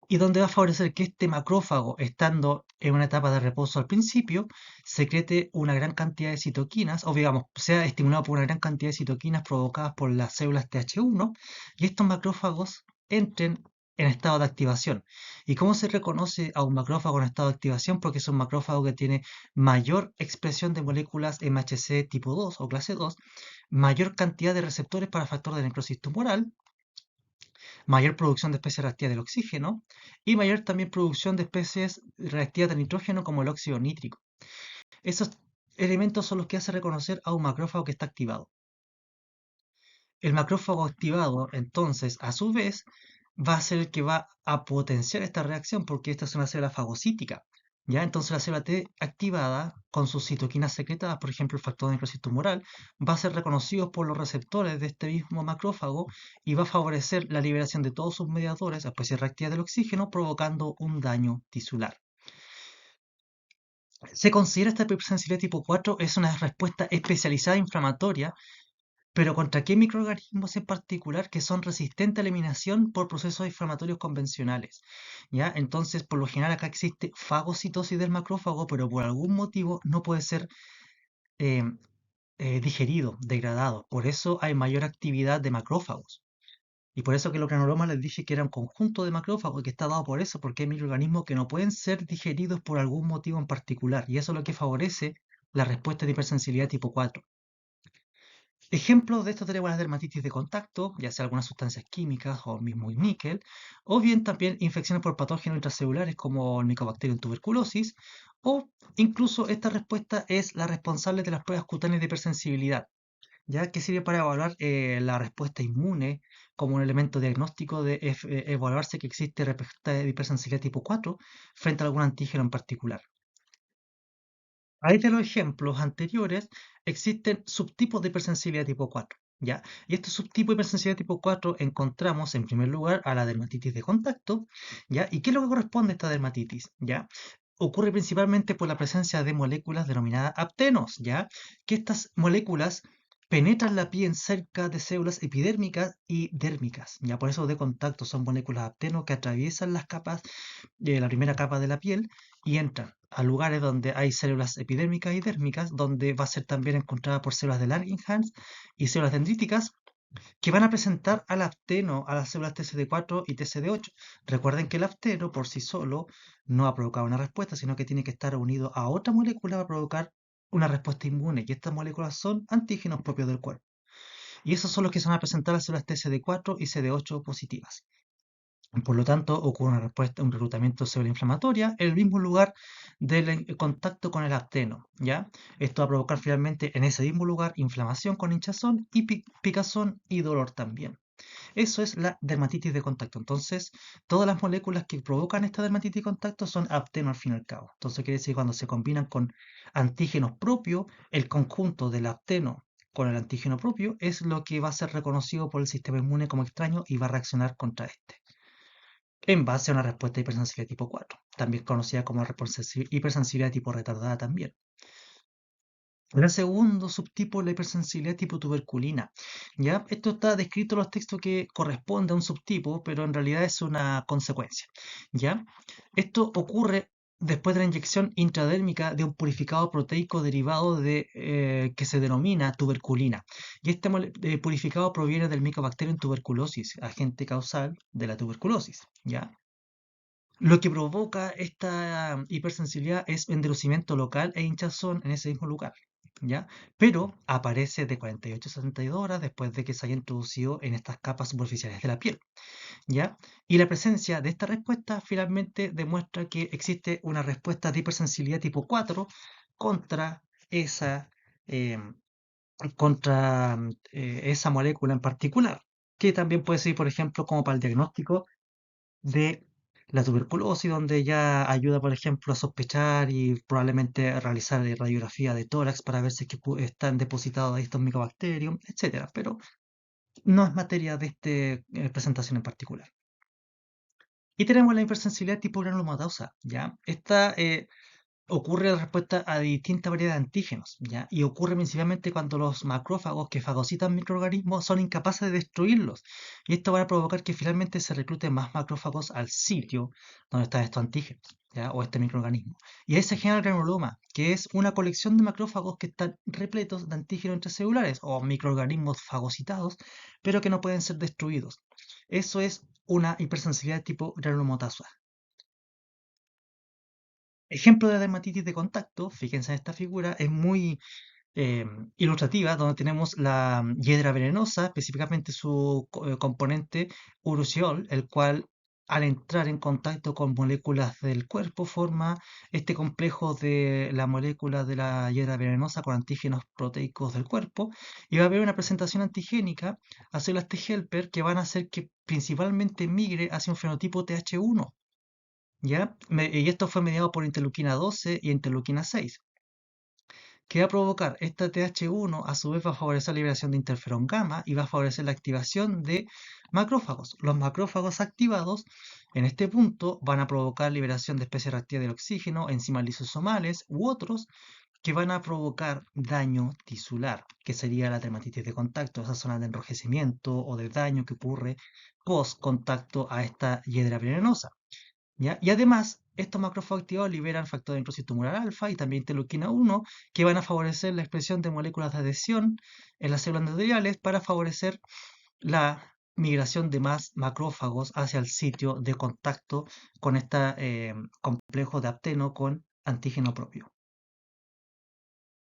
y donde va a favorecer que este macrófago, estando en una etapa de reposo al principio, secrete una gran cantidad de citoquinas, o digamos, sea estimulado por una gran cantidad de citoquinas provocadas por las células TH1, y estos macrófagos entren en estado de activación. ¿Y cómo se reconoce a un macrófago en estado de activación? Porque es un macrófago que tiene mayor expresión de moléculas MHC tipo 2 o clase 2, mayor cantidad de receptores para factor de necrosis tumoral, mayor producción de especies reactivas del oxígeno y mayor también producción de especies reactivas del nitrógeno como el óxido nítrico. Esos elementos son los que hacen reconocer a un macrófago que está activado. El macrófago activado, entonces, a su vez, va a ser el que va a potenciar esta reacción porque esta es una célula fagocítica. ¿Ya? Entonces la célula T activada con sus citoquinas secretadas, por ejemplo el factor de necrosis tumoral, va a ser reconocido por los receptores de este mismo macrófago y va a favorecer la liberación de todos sus mediadores, especies reactivas del oxígeno, provocando un daño tisular. Se considera esta hipersensibilidad tipo 4 es una respuesta especializada inflamatoria, pero ¿contra qué microorganismos en particular que son resistentes a la eliminación por procesos inflamatorios convencionales? ¿Ya? Entonces, por lo general acá existe fagocitosis del macrófago, pero por algún motivo no puede ser eh, digerido, degradado. Por eso hay mayor actividad de macrófagos. Y por eso que los granulomas les dije que era un conjunto de macrófagos y que está dado por eso, porque hay microorganismos que no pueden ser digeridos por algún motivo en particular. Y eso es lo que favorece la respuesta de hipersensibilidad tipo 4. Ejemplos de esto tenemos las dermatitis de contacto, ya sea algunas sustancias químicas o mismo el níquel, o bien también infecciones por patógenos intracelulares como el Mycobacterium tuberculosis, o incluso esta respuesta es la responsable de las pruebas cutáneas de hipersensibilidad, ya que sirve para evaluar la respuesta inmune como un elemento diagnóstico de evaluarse que existe respuesta de hipersensibilidad tipo 4 frente a algún antígeno en particular. Ahí de los ejemplos anteriores existen subtipos de hipersensibilidad tipo 4, ¿ya? Y estos subtipos de hipersensibilidad tipo 4 encontramos en primer lugar a la dermatitis de contacto, ¿ya? ¿Y qué es lo que corresponde a esta dermatitis, ¿ya? Ocurre principalmente por la presencia de moléculas denominadas aptenos, ¿ya? Que estas moléculas penetran la piel cerca de células epidérmicas y dérmicas, ¿ya? Por eso de contacto son moléculas aptenos que atraviesan las capas la primera capa de la piel y entran a lugares donde hay células epidérmicas y dérmicas, donde va a ser también encontrada por células de Langerhans y células dendríticas que van a presentar al apteno a las células TCD4 y TCD8. Recuerden que el apteno por sí solo no va a provocar una respuesta, sino que tiene que estar unido a otra molécula para provocar una respuesta inmune, y estas moléculas son antígenos propios del cuerpo. Y esos son los que se van a presentar a las células TCD4 y CD8 positivas. Por lo tanto, ocurre una respuesta, un reclutamiento celular inflamatoria en el mismo lugar del contacto con el apteno, ¿ya? Esto va a provocar finalmente en ese mismo lugar inflamación con hinchazón y picazón y dolor también. Eso es la dermatitis de contacto. Entonces, todas las moléculas que provocan esta dermatitis de contacto son apteno al fin y al cabo. Entonces, quiere decir que cuando se combinan con antígenos propios, el conjunto del apteno con el antígeno propio es lo que va a ser reconocido por el sistema inmune como extraño y va a reaccionar contra este en base a una respuesta de hipersensibilidad tipo 4, también conocida como hipersensibilidad tipo retardada también. El segundo subtipo es la hipersensibilidad tipo tuberculina. ¿Ya? Esto está descrito en los textos que corresponde a un subtipo, pero en realidad es una consecuencia. ¿Ya? Esto ocurre después de la inyección intradérmica de un purificado proteico derivado que se denomina tuberculina. Y este purificado proviene del Mycobacterium tuberculosis, agente causal de la tuberculosis, ¿ya? Lo que provoca esta hipersensibilidad es endurecimiento local e hinchazón en ese mismo lugar, ¿ya? Pero aparece de 48 a 72 horas después de que se haya introducido en estas capas superficiales de la piel, ¿ya? Y la presencia de esta respuesta finalmente demuestra que existe una respuesta de hipersensibilidad tipo 4 contra esa, eh, esa molécula en particular, que también puede ser, por ejemplo, como para el diagnóstico de la tuberculosis, donde ya ayuda, por ejemplo, a sospechar y probablemente realizar radiografía de tórax para ver si es que están depositados ahí estos micobacterios, etcétera. Pero no es materia de esta presentación en particular. Y tenemos la hipersensibilidad tipo granulomatosa, ¿ya? Esta ocurre en respuesta a distintas variedades de antígenos, ¿ya? Y ocurre principalmente cuando los macrófagos que fagocitan microorganismos son incapaces de destruirlos. Y esto va a provocar que finalmente se recluten más macrófagos al sitio donde están estos antígenos, ¿ya? O este microorganismo. Y ahí se genera el granuloma, que es una colección de macrófagos que están repletos de antígenos intracelulares o microorganismos fagocitados, pero que no pueden ser destruidos. Eso es una hipersensibilidad tipo granulomatosa. Ejemplo de dermatitis de contacto, fíjense en esta figura, es muy eh, ilustrativa, donde tenemos la hiedra venenosa, específicamente su componente urushiol, el cual al entrar en contacto con moléculas del cuerpo forma este complejo de la molécula de la hiedra venenosa con antígenos proteicos del cuerpo y va a haber una presentación antigénica a células T helper que van a hacer que principalmente migre hacia un fenotipo Th1. ¿Ya? Y esto fue mediado por interleuquina 12 y interleuquina 6. ¿Qué va a provocar? Esta TH1 a su vez va a favorecer la liberación de interferón gamma y va a favorecer la activación de macrófagos. Los macrófagos activados en este punto van a provocar liberación de especies reactivas del oxígeno, enzimas lisosomales u otros que van a provocar daño tisular, que sería la dermatitis de contacto, esa zona de enrojecimiento o de daño que ocurre post contacto a esta hiedra venenosa. ¿Ya? Y además, estos macrófagos activados liberan factor de necrosis tumoral alfa y también interleuquina 1, que van a favorecer la expresión de moléculas de adhesión en las células endoteliales para favorecer la migración de más macrófagos hacia el sitio de contacto con este complejo de apteno con antígeno propio.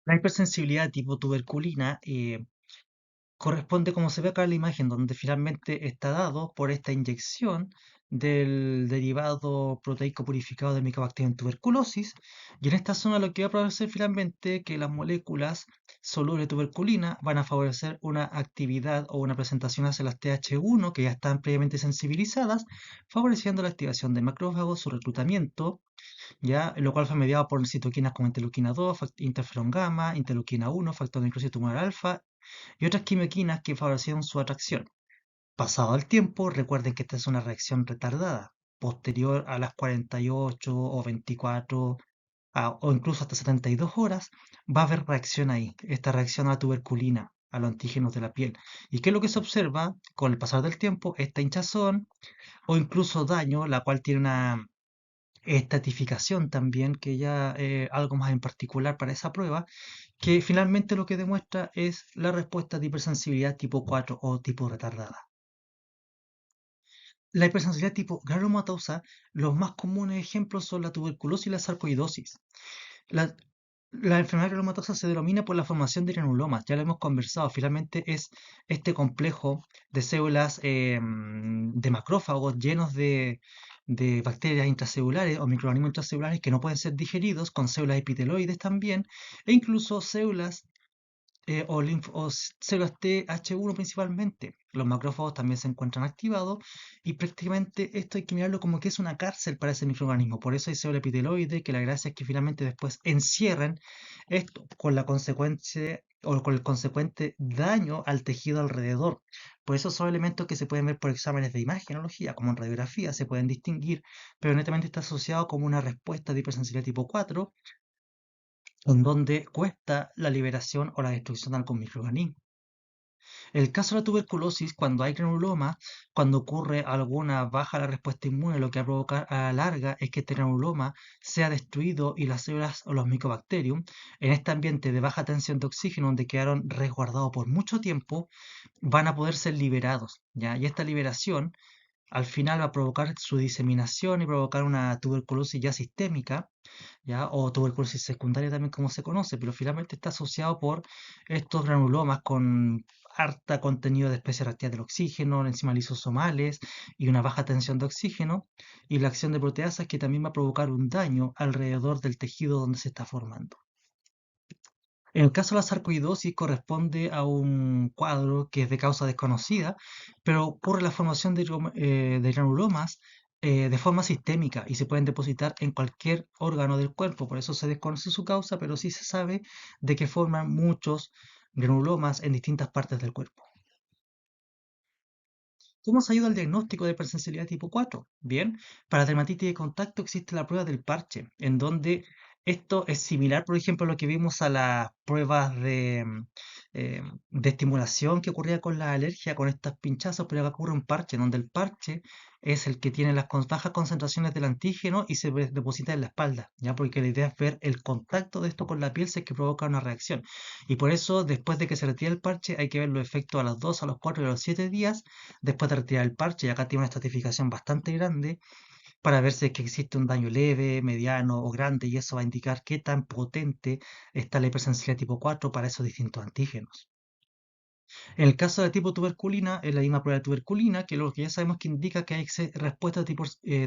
La hipersensibilidad tipo tuberculina corresponde, como se ve acá en la imagen, donde finalmente está dado por esta inyección del derivado proteico purificado del Mycobacterium tuberculosis, y en esta zona lo que va a favorecer finalmente que las moléculas solubles de tuberculina van a favorecer una actividad o una presentación hacia las Th1 que ya están previamente sensibilizadas, favoreciendo la activación de macrófagos, su reclutamiento, ya, lo cual fue mediado por citoquinas como interleuquina 2, interferón gamma, interleuquina 1, factor de necrosis tumoral alfa y otras quimioquinas que favorecieron su atracción. Pasado el tiempo, recuerden que esta es una reacción retardada, posterior a las 48 o 24 o incluso hasta 72 horas, va a haber reacción ahí, esta reacción a la tuberculina, a los antígenos de la piel. ¿Y qué es lo que se observa con el pasar del tiempo? Esta hinchazón o incluso daño, la cual tiene una estratificación también, que ya algo más en particular para esa prueba, que finalmente lo que demuestra es la respuesta de hipersensibilidad tipo 4 o tipo retardada. La hipersensibilidad tipo granulomatosa, los más comunes ejemplos son la tuberculosis y la sarcoidosis. La, la enfermedad granulomatosa se denomina por la formación de granulomas, ya lo hemos conversado, finalmente es este complejo de células de macrófagos llenos de bacterias intracelulares o microorganismos intracelulares que no pueden ser digeridos, con células epiteloides también, e incluso células células Th1 principalmente. Los macrófagos también se encuentran activados y prácticamente esto hay que mirarlo como que es una cárcel para ese microorganismo. Por eso hay célula epiteloide, que la gracia es que finalmente después encierran esto con la consecuencia o con el consecuente daño al tejido alrededor. Por eso son elementos que se pueden ver por exámenes de imagenología, como en radiografía, se pueden distinguir, pero netamente está asociado como una respuesta de hipersensibilidad tipo 4 en donde cuesta la liberación o la destrucción de algún microorganismo. El caso de la tuberculosis, cuando hay granuloma, cuando ocurre alguna baja de la respuesta inmune, lo que va a provocar a la larga es que este granuloma sea destruido y las células o los micobacterium, en este ambiente de baja tensión de oxígeno, donde quedaron resguardados por mucho tiempo, van a poder ser liberados, ¿ya? Y esta liberación al final va a provocar su diseminación y provocar una tuberculosis ya sistémica, ¿ya? O tuberculosis secundaria también como se conoce, pero finalmente está asociado por estos granulomas con harta contenido de especies reactivas del oxígeno, enzimas lisosomales y una baja tensión de oxígeno, y la acción de proteasas que también va a provocar un daño alrededor del tejido donde se está formando. En el caso de la sarcoidosis corresponde a un cuadro que es de causa desconocida, pero ocurre la formación de granulomas de forma sistémica y se pueden depositar en cualquier órgano del cuerpo. Por eso se desconoce su causa, pero sí se sabe de que forman muchos granulomas en distintas partes del cuerpo. ¿Cómo se ayuda al diagnóstico de hipersensibilidad tipo 4? Bien, para dermatitis de contacto existe la prueba del parche, en donde esto es similar, por ejemplo, a lo que vimos a las pruebas de estimulación que ocurría con la alergia, con estos pinchazos, pero acá ocurre un parche, en donde el parche es el que tiene las bajas concentraciones del antígeno y se deposita en la espalda, ¿ya? Porque la idea es ver el contacto de esto con la piel si es que provoca una reacción. Y por eso, después de que se retire el parche, hay que ver los efectos a los 2, a los 4 y a los 7 días después de retirar el parche, y acá tiene una estratificación bastante grande para ver si es que existe un daño leve, mediano o grande, y eso va a indicar qué tan potente está la hipersensibilidad tipo 4 para esos distintos antígenos. En el caso de tipo tuberculina, es la misma prueba de tuberculina, que lo que ya sabemos que indica que hay respuesta de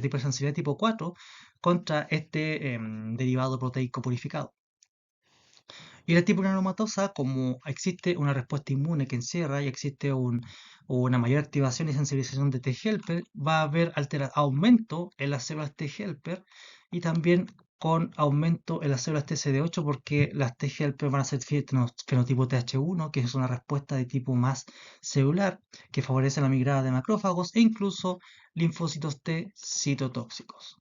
hipersensibilidad tipo 4 contra este derivado proteico purificado. Y la tipo granulomatosa, como existe una respuesta inmune que encierra y existe una mayor activación y sensibilización de T helper, va a haber aumento en las células T helper y también con aumento en las células TCD8 porque las T helper van a ser fenotipo TH1, que es una respuesta de tipo más celular que favorece la migrada de macrófagos e incluso linfocitos T citotóxicos.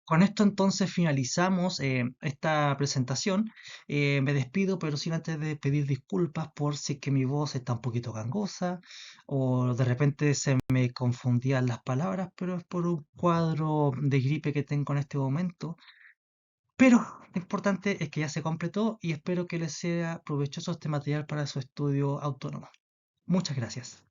Con esto entonces finalizamos esta presentación. Me despido, pero sin antes de pedir disculpas por si es que mi voz está un poquito gangosa o de repente se me confundían las palabras, pero es por un cuadro de gripe que tengo en este momento. Pero lo importante es que ya se completó y espero que les sea provechoso este material para su estudio autónomo. Muchas gracias.